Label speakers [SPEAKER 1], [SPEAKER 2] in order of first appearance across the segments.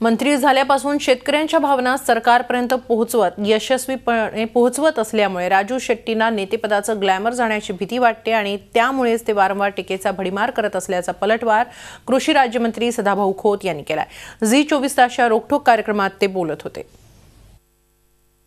[SPEAKER 1] मंत्री झाल्यापासून शेतकऱ्यांच्या भावना सरकारपर्यंत यशस्वीपणे पोहोचवत असल्यामुळे राजू शेट्टींना नेतेपदाचं ग्लॅमर जाण्याची भीती वाटते आणि त्यामुळेच ते वारंवार टीकेचा भडीमार करत असल्याचा पलटवार कृषी राज्यमंत्री सदाभाऊ खोत यांनी केलाय। झी 24 तासच्या रोखठोक कार्यक्रमात ते बोलत होते।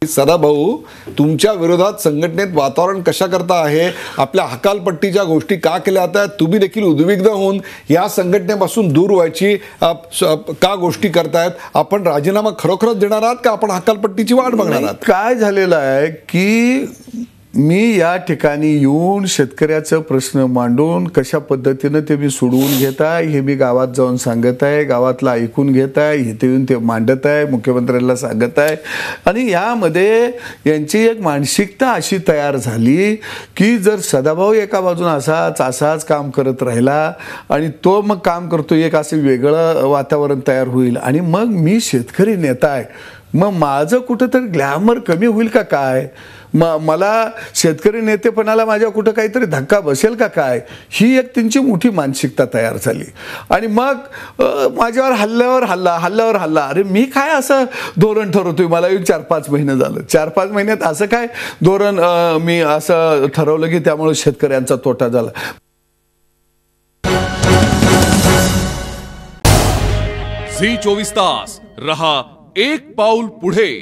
[SPEAKER 2] सदाभाऊ, तुमच्या विरोधात संघटनेत वातावरण कशा करता आहे, आपल्या हकालपट्टीच्या गोष्टी का केल्या जातात, तुम्ही देखील उद्विग्न होऊन या संघटनेपासून दूर व्हायची का गोष्टी करतायत? आपण राजीनामा खरोखरच देणार आहात का आपण हकालपट्टीची वाट बघणार आहात?
[SPEAKER 3] काय झालेलं आहे की मी या ठिकाणी येऊन शेतकऱ्याचा प्रश्न मांडून कशा पद्धतीने ते मी सोडवून घेत आहे हे मी गावात जाऊन सांगत आहे, गावातला ऐकून घेत आहे, इथे येऊन ते मांडत आहे, मुख्यमंत्र्यांना सांगत आहे। आणि यामध्ये यांची एक मानसिकता अशी तयार झाली की जर सदाभाऊ एका बाजून असाच काम करत राहिला आणि तो मग काम करतो, एक असं वेगळं वातावरण तयार होईल आणि मग मी शेतकरी नेता आहे, मग माझं कुठंतरी ग्लॅमर कमी होईल का काय? मला शेतकरी नेतेपणाला माझ्या कुठं काहीतरी धक्का बसेल का काय? ही एक त्यांची मोठी मानसिकता तयार झाली आणि मग माझ्यावर हल्ल्यावर हल्ला। अरे मी काय असं धोरण ठरवतोय? मला येऊन 4-5 महिने झालं, 4-5 महिन्यात असं काय धोरण मी असं ठरवलं की त्यामुळे शेतकऱ्यांचा तोटा झाला?
[SPEAKER 4] झी 24 तास रहा एक पाऊल पुढे।